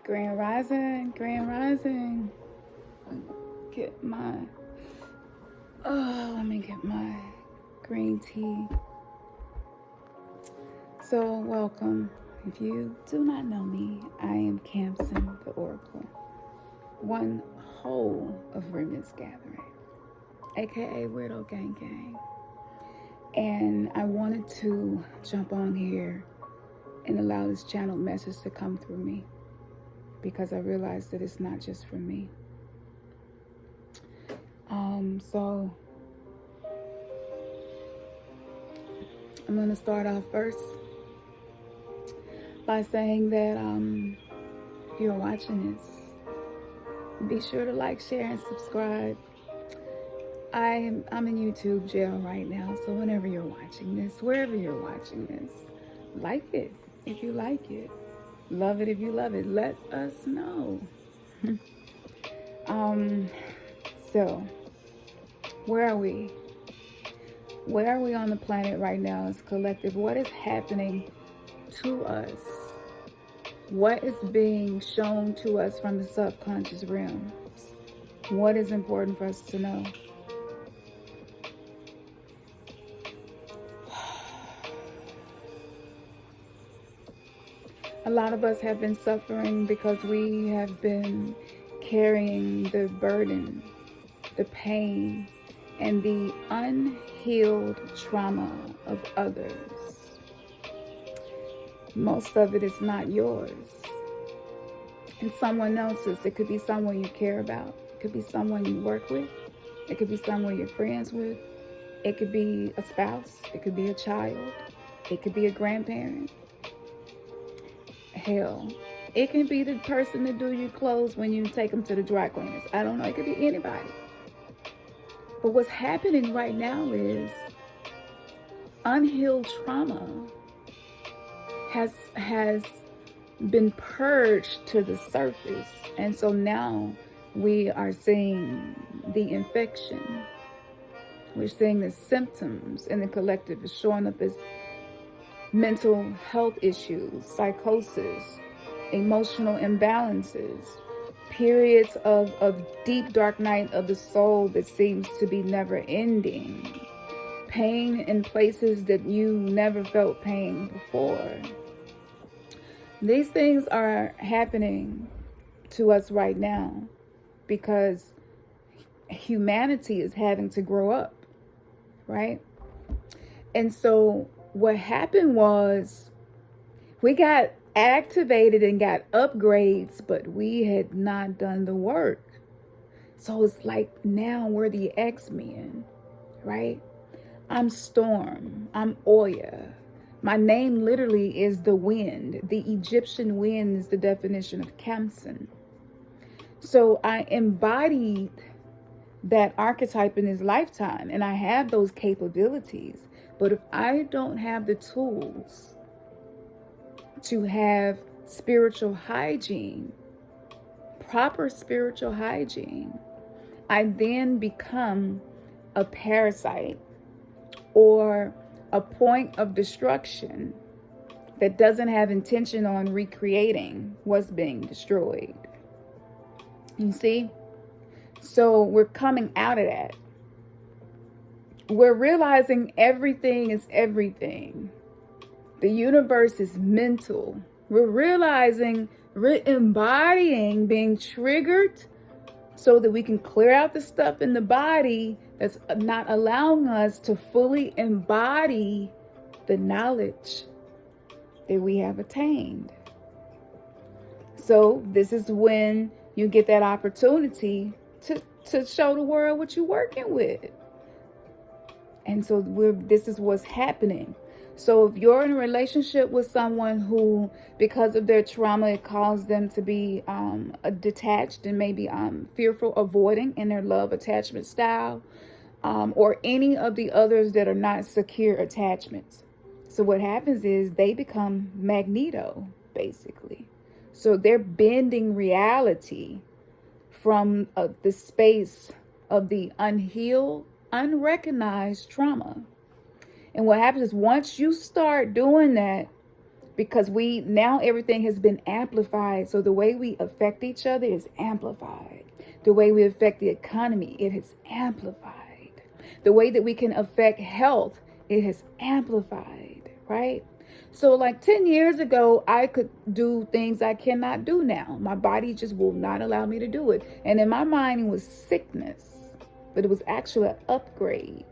Grand Rising, Grand Rising. Let me get my green tea. So, welcome. If you do not know me, I am Khamsin, the Oracle, one whole of Remnants Gathering, aka Weirdo Gang Gang. And I wanted to jump on here and allow this channeled message to come through me, because I realized that it's not just for me. So I'm going to start off first by saying that if you're watching this, be sure to like, share, and subscribe. I'm in YouTube jail right now, so whenever you're watching this, wherever you're watching this, like it if you like it. Love it if you love it. Let us know. So, where are we? Where are we on the planet right now as collective? What is happening to us? What is being shown to us from the subconscious realms? What is important for us to know? A lot of us have been suffering because we have been carrying the burden, the pain, and the unhealed trauma of others. Most of it is not yours. And someone else's. It could be someone you care about. It could be someone you work with. It could be someone you're friends with. It could be a spouse. It could be a child. It could be a grandparent. Hell, it can be the person that do your clothes when you take them to the dry cleaners. I don't know. It could be anybody. But what's happening right now is unhealed trauma has been purged to the surface. And so now we are seeing the infection. We're seeing the symptoms in the collective is showing up as mental health issues, psychosis, emotional imbalances, periods of deep dark night of the soul that seems to be never ending, pain in places that you never felt pain before. These things are happening to us right now because humanity is having to grow up, right? And so what happened was we got activated and got upgrades, but we had not done the work. So it's like now we're the X-Men, right? I'm Storm. I'm Oya. My name literally is the wind. The Egyptian wind is the definition of Khamsin. So I embodied that archetype in this lifetime, and I have those capabilities. But if I don't have the tools to have spiritual hygiene, proper spiritual hygiene, I then become a parasite or a point of destruction that doesn't have intention on recreating what's being destroyed. You see? So we're coming out of that. We're realizing everything is everything. The universe is mental. We're realizing, we're embodying being triggered so that we can clear out the stuff in the body that's not allowing us to fully embody the knowledge that we have attained. So this is when you get that opportunity to show the world what you're working with. And so this is what's happening. So if you're in a relationship with someone who, because of their trauma, it caused them to be detached and maybe fearful, avoiding in their love attachment style, or any of the others that are not secure attachments. So what happens is they become Magneto, basically. So they're bending reality from the space of the unhealed, unrecognized trauma. And what happens is once you start doing that, because now everything has been amplified. So the way we affect each other is amplified. The way we affect the economy, it is amplified. The way that we can affect health, it has amplified, right? So like 10 years ago, I could do things I cannot do now. My body just will not allow me to do it. And in my mind, it was sickness, but it was actually an upgrade.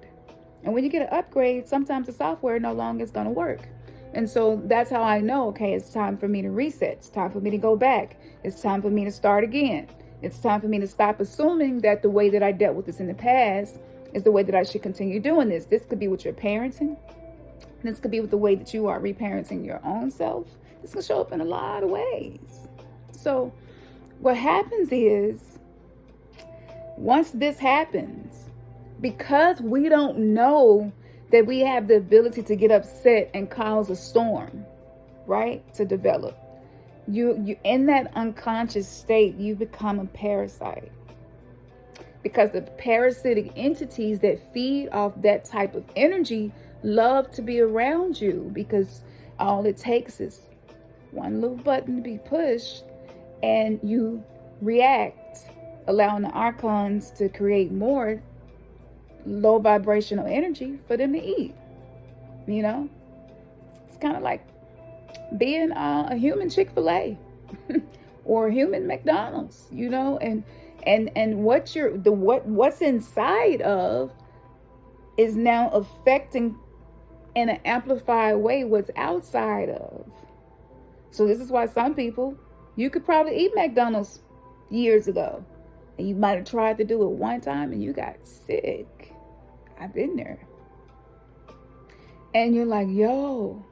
And when you get an upgrade, sometimes the software no longer is going to work. And so that's how I know, okay, it's time for me to reset. It's time for me to go back. It's time for me to start again. It's time for me to stop assuming that the way that I dealt with this in the past is the way that I should continue doing this. This could be with your parenting. This could be with the way that you are reparenting your own self. This can show up in a lot of ways. So what happens is, once this happens, because we don't know that we have the ability to get upset and cause a storm, right, to develop, you in that unconscious state, you become a parasite. Because the parasitic entities that feed off that type of energy love to be around you, because all it takes is one little button to be pushed and you react, allowing the archons to create more low vibrational energy for them to eat. You know, it's kind of like being a human Chick-fil-A or a human McDonald's, you know, and what's inside of is now affecting in an amplified way what's outside of. So this is why some people, you could probably eat McDonald's years ago, and you might have tried to do it one time and you got sick. I've been there. And you're like, yo,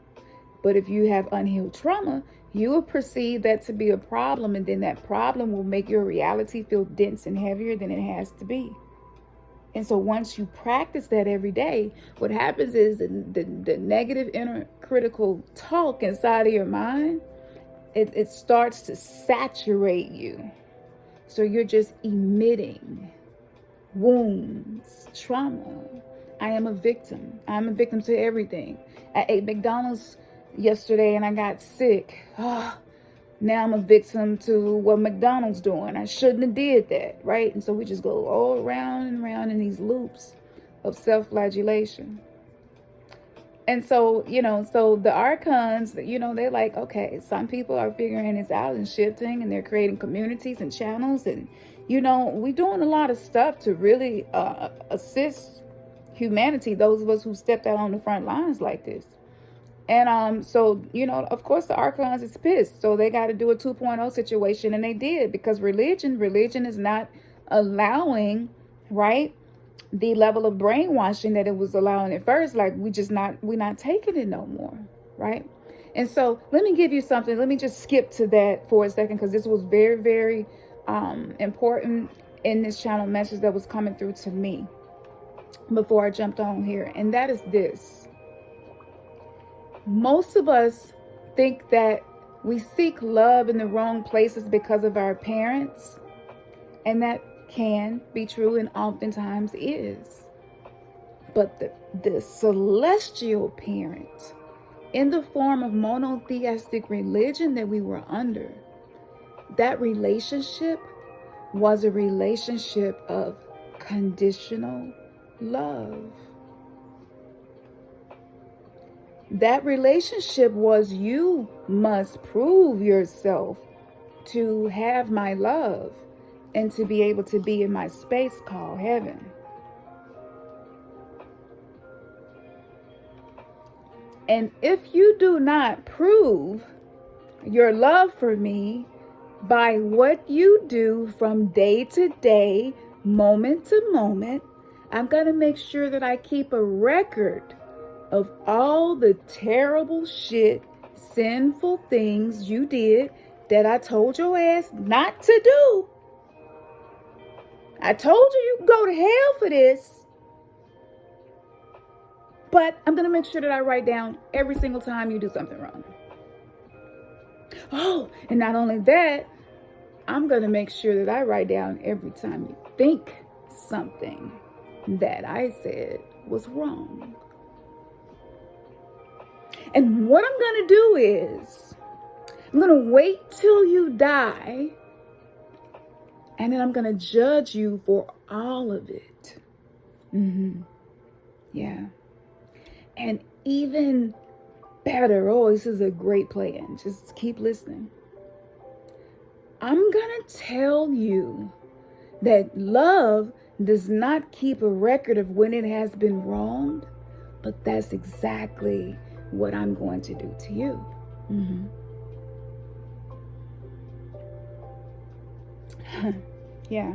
but if you have unhealed trauma, you will perceive that to be a problem, and then that problem will make your reality feel dense and heavier than it has to be. And so once you practice that every day, what happens is the negative inner critical talk inside of your mind, it starts to saturate you. So you're just emitting wounds, trauma. I am a victim. I'm a victim to everything. I ate McDonald's yesterday and I got sick. Now I'm a victim to what McDonald's doing. I shouldn't have did that, right? And so we just go all around and around in these loops of self-flagellation. And so, you know, so the archons, you know, they're like, okay, some people are figuring this out and shifting, and they're creating communities and channels. And, you know, we're doing a lot of stuff to really assist humanity, those of us who stepped out on the front lines like this. And so, you know, of course, the archons is pissed. So they got to do a 2.0 situation. And they did, because religion is not allowing, right, the level of brainwashing that it was allowing at first. Like, we're not taking it no more, right? And so let me give you something. Let me just skip to that for a second, because this was very, very important in this channel message that was coming through to me before I jumped on here. And that is this. Most of us think that we seek love in the wrong places because of our parents. And that can be true, and oftentimes is. But the celestial parent, in the form of monotheistic religion that we were under, that relationship was a relationship of conditional love. That relationship was, you must prove yourself to have my love and to be able to be in my space called heaven. And if you do not prove your love for me by what you do from day to day, moment to moment, I'm going to make sure that I keep a record of all the terrible shit, sinful things you did that I told your ass not to do. I told you you can go to hell for this. But I'm going to make sure that I write down every single time you do something wrong. Oh, and not only that, I'm going to make sure that I write down every time you think something that I said was wrong. And what I'm going to do is I'm going to wait till you die, and then I'm going to judge you for all of it. Yeah. And even better, oh, this is a great plan. Just keep listening. I'm going to tell you that love does not keep a record of when it has been wronged, but that's exactly what I'm going to do to you. Yeah.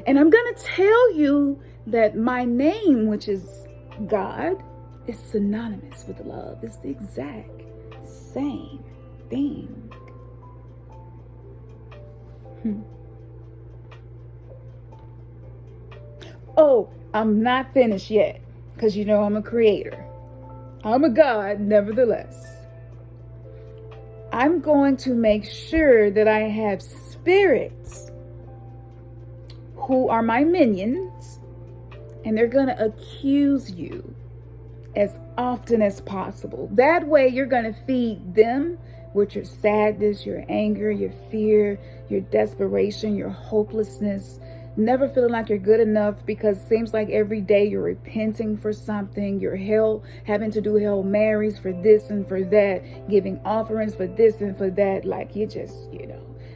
And I'm going to tell you that my name, which is God, is synonymous with love. It's the exact same thing. Oh, I'm not finished yet, because you know I'm a creator. I'm a God, nevertheless. I'm going to make sure that I have spirits who are my minions, and they're going to accuse you as often as possible. That way you're going to feed them with your sadness, your anger, your fear, your desperation, your hopelessness, never feeling like you're good enough, because it seems like every day you're repenting for something. You're having to do Hail Marys for this and for that, giving offerings for this and for that. Like you just,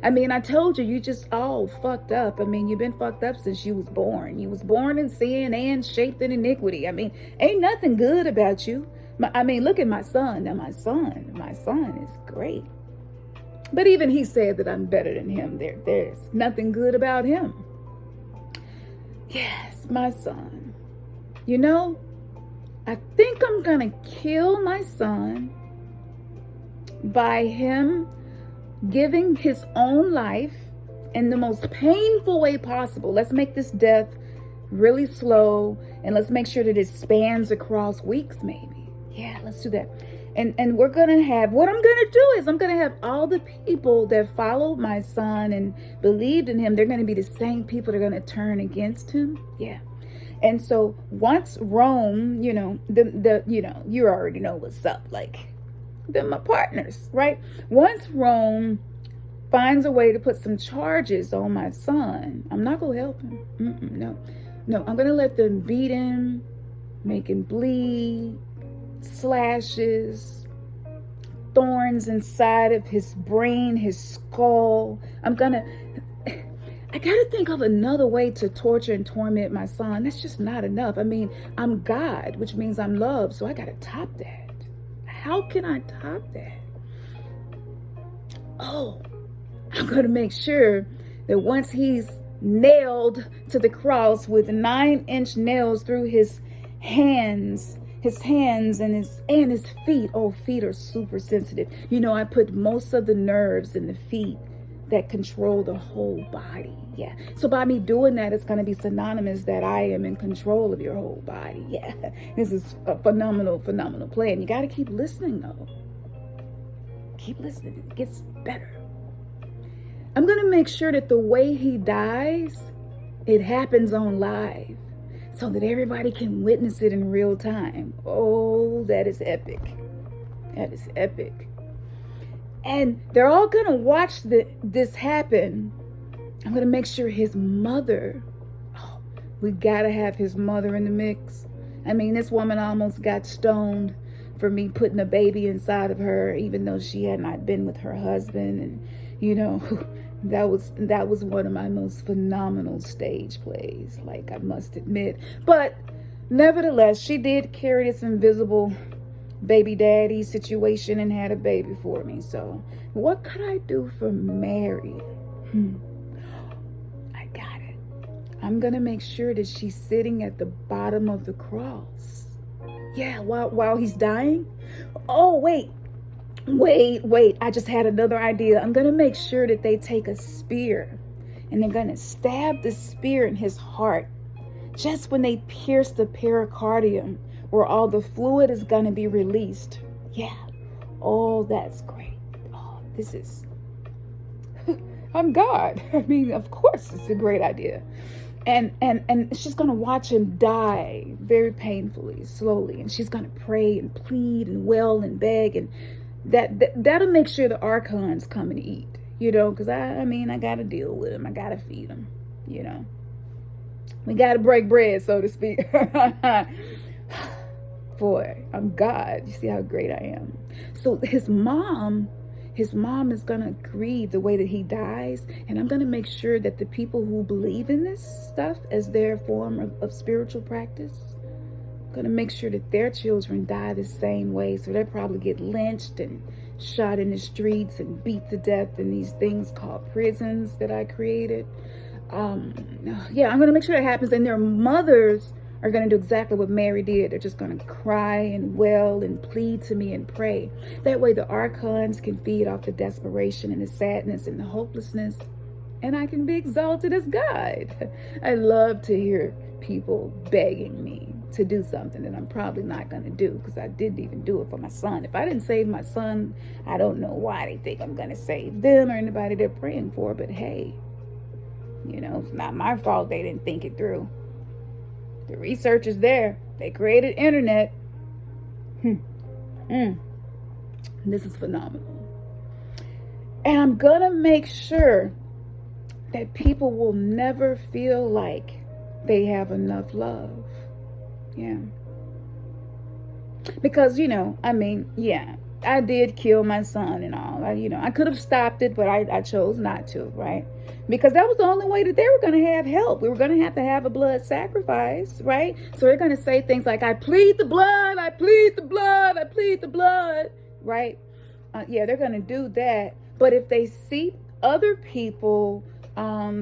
I mean, I told you, you just all fucked up. I mean, you've been fucked up since you was born. You was born in sin and shaped in iniquity. I mean, ain't nothing good about you. I mean, look at my son. Now, my son is great. But even he said that I'm better than him. There's nothing good about him. Yes, my son. I think I'm going to kill my son by him giving his own life in the most painful way possible. Let's make this death really slow, and let's make sure that it spans across weeks maybe. Yeah, let's do that. And we're going to have, what I'm going to do is I'm going to have all the people that followed my son and believed in him, they're going to be the same people that are going to turn against him. Yeah. And so once Rome, you already know what's up. Like, they're my partners, right? Once Rome finds a way to put some charges on my son, I'm not going to help him. No, I'm going to let them beat him, make him bleed, slashes, thorns inside of his brain, his skull. I gotta think of another way to torture and torment my son. That's just not enough. I mean, I'm God, which means I'm love, so I gotta top that. How can I top that? Oh, I'm gonna make sure that once he's nailed to the cross with 9-inch nails through his hands and his feet. Oh, feet are super sensitive. I put most of the nerves in the feet that control the whole body. Yeah. So by me doing that, it's going to be synonymous that I am in control of your whole body. Yeah. This is a phenomenal plan. You got to keep listening though. Keep listening. It gets better. I'm going to make sure that the way he dies, it happens on live, so that everybody can witness it in real time. Oh, that is epic. That is epic. And they're all going to watch this happen. I'm going to make sure his mother, we got to have his mother in the mix. I mean, this woman almost got stoned for me putting a baby inside of her, even though she had not been with her husband. And, that was one of my most phenomenal stage plays, like I must admit. But nevertheless, she did carry this invisible baby daddy situation and had a baby for me. So what could I do for Mary? I got it. I'm gonna make sure that she's sitting at the bottom of the cross. Yeah, while he's dying. Oh, wait, I just had another idea. I'm going to make sure that they take a spear and they're going to stab the spear in his heart just when they pierce the pericardium, where all the fluid is going to be released. Yeah. Oh, that's great. Oh, this is, I'm God. I mean, of course it's a great idea. And she's going to watch him die very painfully, slowly. And she's going to pray and plead and wail and beg. And that'll make sure the archons come and eat, you know, because I mean, I got to deal with them. I got to feed them, you know. We got to break bread, so to speak. Boy, I'm God. You see how great I am. So his mom is going to grieve the way that he dies. And I'm going to make sure that the people who believe in this stuff as their form of spiritual practice, I'm going to make sure that their children die the same way. So they'll probably get lynched and shot in the streets and beat to death in these things called prisons that I created. Yeah, I'm going to make sure that happens. And their mothers are going to do exactly what Mary did. They're just going to cry and wail and plead to me and pray. That way the archons can feed off the desperation and the sadness and the hopelessness, and I can be exalted as God. I love to hear people begging me to do something that I'm probably not going to do, because I didn't even do it for my son. If I didn't save my son, I don't know why they think I'm going to save them or anybody they're praying for. But hey, you know, it's not my fault they didn't think it through. The research is there. They created internet. This is phenomenal. And I'm going to make sure that people will never feel like they have enough love. Yeah. Because, you know, I mean, yeah, I did kill my son and all. I could have stopped it, but I chose not to, right? Because that was the only way that they were going to have help. We were going to have a blood sacrifice, right? So they're going to say things like, I plead the blood, I plead the blood, I plead the blood, right? Yeah, they're going to do that. But if they see other people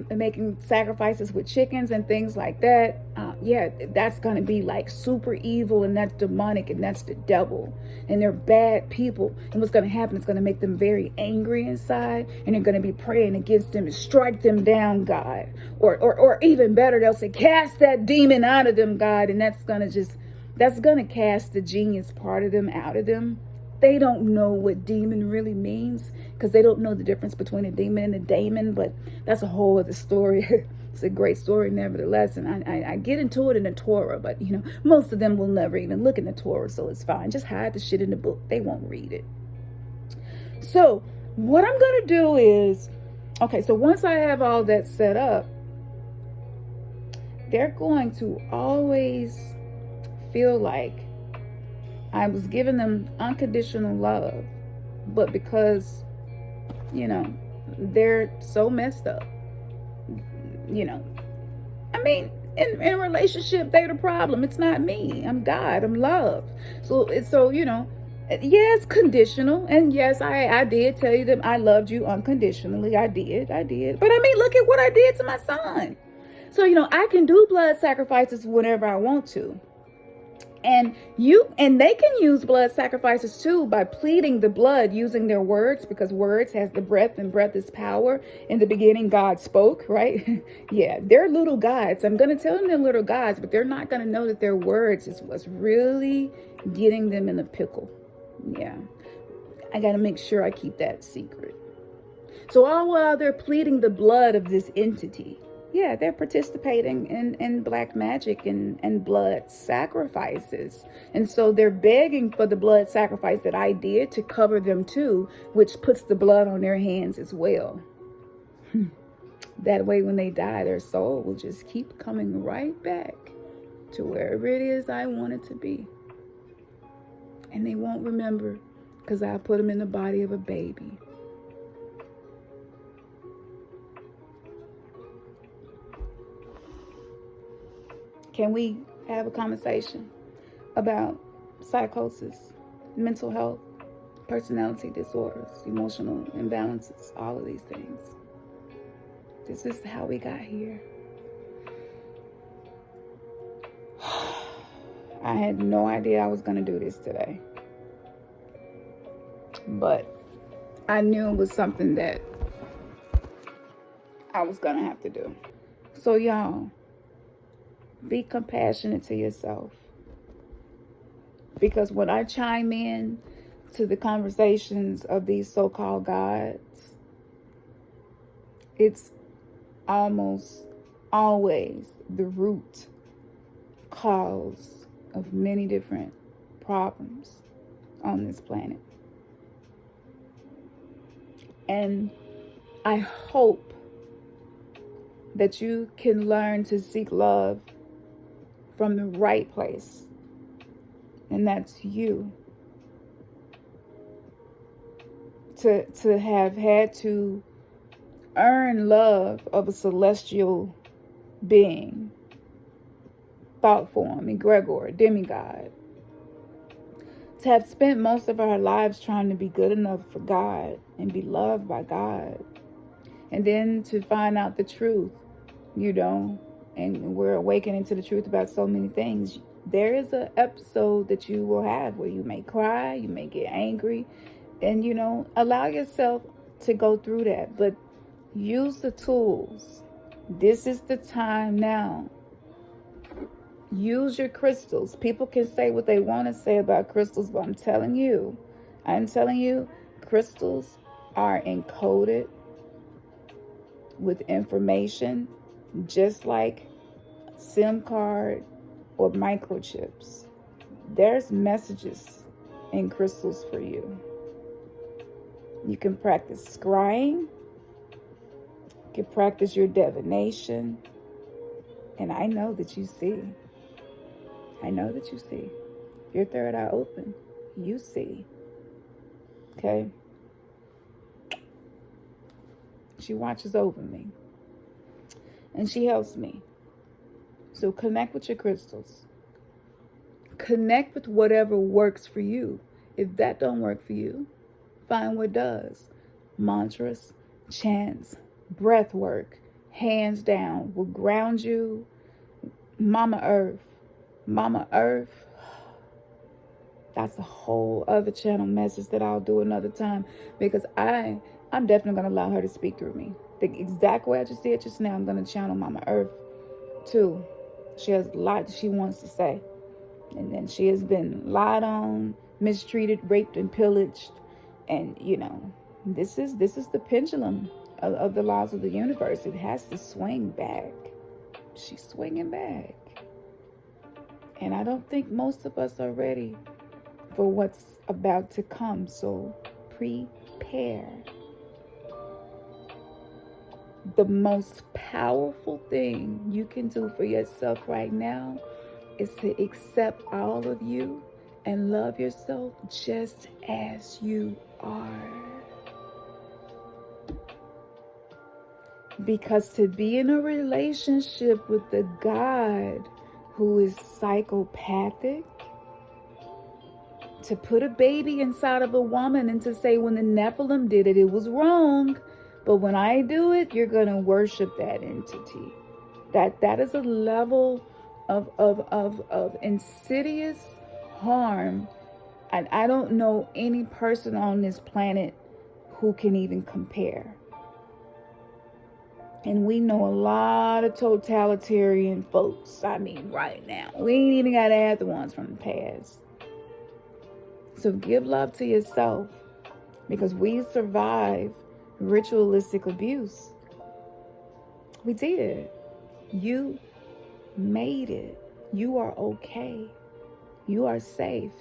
making sacrifices with chickens and things like that, yeah, that's going to be like super evil, and that's demonic, and that's the devil, and they're bad people. And what's going to happen is going to make them very angry inside, and they're going to be praying against them and strike them down, God. Or even better, they'll say, cast that demon out of them, God. And that's going to cast the genius part of them out of them. They don't know what demon really means, because they don't know the difference between a demon and a daemon. But that's a whole other story. It's a great story nevertheless. And I get into it in the Torah, but you know, most of them will never even look in the Torah, so it's fine. Just hide the shit in the book. They won't read it. So what I'm going to do is, okay, so once I have all that set up, they're going to always feel like I was giving them unconditional love, but because, you know, they're so messed up, you know, I mean, in a relationship, they're the problem. It's not me. I'm God. I'm love. So you know, yes, conditional. And yes, I did tell you that I loved you unconditionally. I did. But I mean, look at what I did to my son. So, you know, I can do blood sacrifices whenever I want to. And they can use blood sacrifices too by pleading the blood using their words, because words has the breath, and breath is power. In the beginning, God spoke, right? Yeah, they're little gods. I'm going to tell them they're little gods, but they're not going to know that their words is what's really getting them in a pickle. Yeah, I got to make sure I keep that secret. So all while they're pleading the blood of this entity, yeah, they're participating in black magic and blood sacrifices. And so they're begging for the blood sacrifice that I did to cover them too, which puts the blood on their hands as well. That way, when they die, their soul will just keep coming right back to wherever it is I want it to be. And they won't remember, because I put them in the body of a baby. Can we have a conversation about psychosis, mental health, personality disorders, emotional imbalances, all of these things? This is how we got here. I had no idea I was going to do this today. But I knew it was something that I was going to have to do. So y'all, be compassionate to yourself. Because when I chime in to the conversations of these so-called gods, it's almost always the root cause of many different problems on this planet. And I hope that you can learn to seek love from the right place, and that's you. To have had to earn love of a celestial being, thought form, egregor, demigod. To have spent most of our lives trying to be good enough for God and be loved by God. And then to find out the truth, and we're awakening to the truth about so many things. There is an episode that you will have where you may cry, you may get angry, and allow yourself to go through that. But use the tools. This is the time now. Use your crystals. People can say what they want to say about crystals, but I'm telling you, crystals are encoded with information, just like SIM card or microchips. There's messages in crystals for you. You can practice scrying. You can practice your divination. And I know that you see. If your third eye open, you see. Okay? She watches over me. And she helps me. So connect with your crystals. Connect with whatever works for you. If that don't work for you, find what does. Mantras, chants, breath work, hands down, will ground you. Mama Earth, that's a whole other channel message that I'll do another time, because I'm definitely going to allow her to speak through me. The exact way I just did just now, I'm going to channel Mama Earth too. She has a lot that she wants to say. And then she has been lied on, mistreated, raped, and pillaged. And, this is the pendulum of the laws of the universe. It has to swing back. She's swinging back. And I don't think most of us are ready for what's about to come. So prepare. The most powerful thing you can do for yourself right now is to accept all of you and love yourself just as you are. Because to be in a relationship with the God who is psychopathic, to put a baby inside of a woman and to say when the Nephilim did it, it was wrong. But when I do it, you're going to worship that entity. That is a level of insidious harm. And I don't know any person on this planet who can even compare. And we know a lot of totalitarian folks. Right now. We ain't even got to add the ones from the past. So give love to yourself, because we survived ritualistic abuse. We did. You made it. You are okay. You are safe.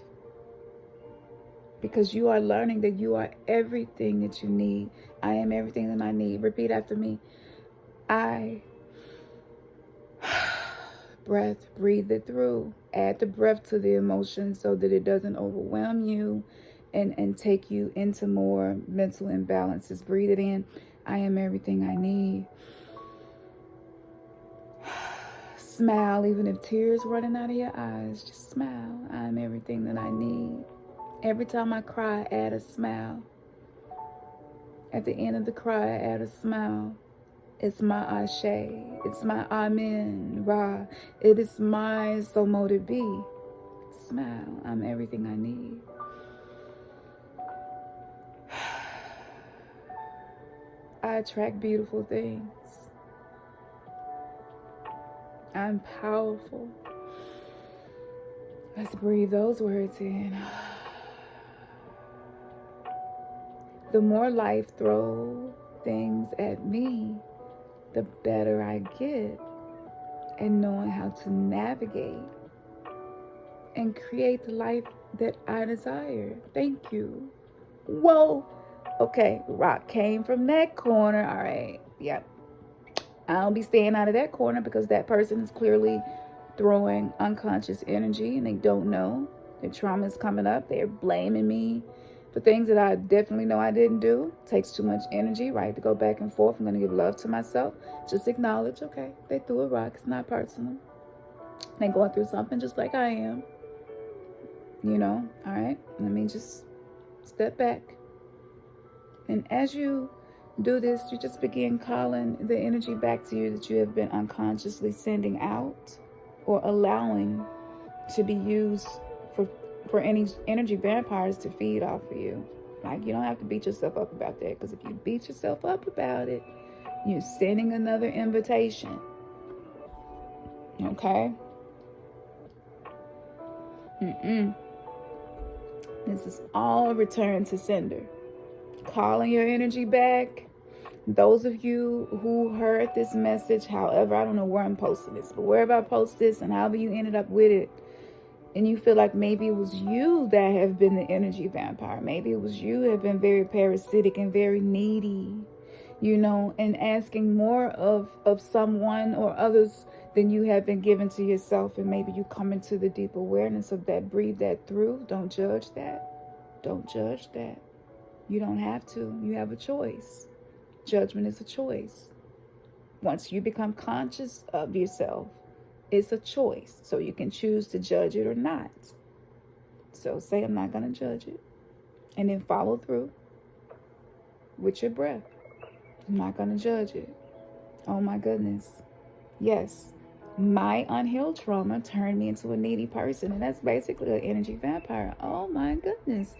Because you are learning that you are everything that you need. I am everything that I need. Repeat after me. Breath, breathe it through. Add the breath to the emotion so that it doesn't overwhelm you and take you into more mental imbalances. Breathe it in. I am everything I need. Smile, even if tears running out of your eyes. Just smile. I am everything that I need. Every time I cry, add a smile. At the end of the cry, I add a smile. It's my Ashe. It's my Amen, Ra. It is my so mote it be. Smile. I'm everything I need. I attract beautiful things. I'm powerful. Let's breathe those words in. The more life throws things at me, the better I get. and knowing how to navigate and create the life that I desire. Thank you. Whoa. Okay, rock came from that corner. All right. Yep. I don't be staying out of that corner because that person is clearly throwing unconscious energy and they don't know. Their trauma is coming up. They're blaming me for things that I definitely know I didn't do. It takes too much energy, right, to go back and forth. I'm going to give love to myself. Just acknowledge, okay, they threw a rock. It's not personal. They're going through something just like I am. You know, all right, let me just step back. And as you do this, you just begin calling the energy back to you that you have been unconsciously sending out or allowing to be used for any energy vampires to feed off of you. Like, you don't have to beat yourself up about that, because if you beat yourself up about it, you're sending another invitation. Okay? This is all return to sender. Calling your energy back. Those of you who heard this message, however, I don't know where I'm posting this, but wherever I post this and however you ended up with it, and you feel like maybe it was you that have been the energy vampire. Maybe it was you that have been very parasitic and very needy, you know, and asking more of someone or others than you have been given to yourself. And maybe you come into the deep awareness of that. Breathe that through. Don't judge that. Don't judge that. You don't have to. You have a choice. Judgment is a choice. Once you become conscious of yourself, it's a choice. So you can choose to judge it or not. So say, I'm not going to judge it. And then follow through with your breath. I'm not going to judge it. Oh my goodness. Yes. My unhealed trauma turned me into a needy person. And that's basically an energy vampire. Oh my goodness.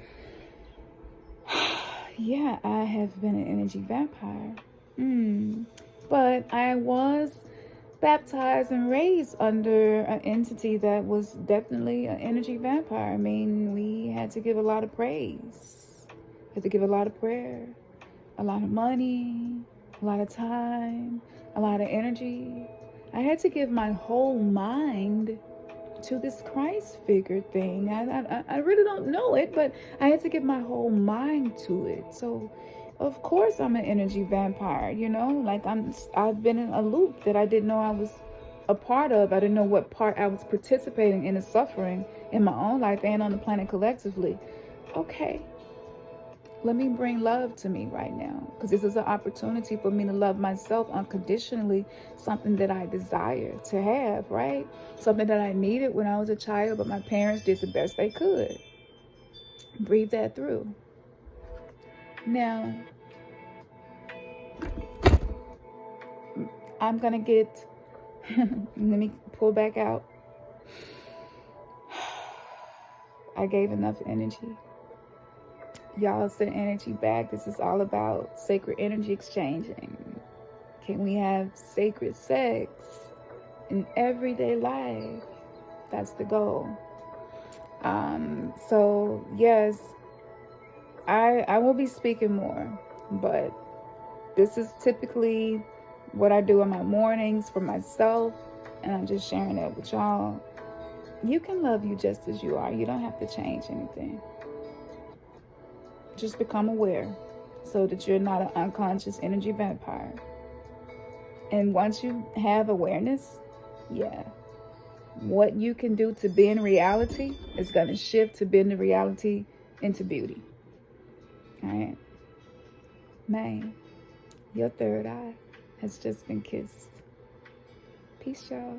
Yeah, I have been an energy vampire. But I was baptized and raised under an entity that was definitely an energy vampire. I mean, we had to give a lot of praise. We had to give a lot of prayer, a lot of money, a lot of time, a lot of energy. I had to give my whole mind to this Christ figure thing. I really don't know it, but I had to give my whole mind to it. So of course I'm an energy vampire, you know, like I've been in a loop that I didn't know I was a part of. I didn't know what part I was participating in the suffering in my own life and on the planet collectively. Okay, let me bring love to me right now, because this is an opportunity for me to love myself unconditionally, something that I desire to have, right? Something that I needed when I was a child, but my parents did the best they could. Breathe that through. Now, I'm going to get, let me pull back out. I gave enough energy. Y'all send energy back. This is all about sacred energy exchanging. Can we have sacred sex in everyday life? That's the goal. So yes, I will be speaking more, but this is typically what I do in my mornings for myself, and I'm just sharing that with y'all. You can love you just as you are. You don't have to change anything. Just become aware so that you're not an unconscious energy vampire. And once you have awareness, yeah, what you can do to bend reality is going to shift to bend the reality into beauty. All right? Man, your third eye has just been kissed. Peace, y'all.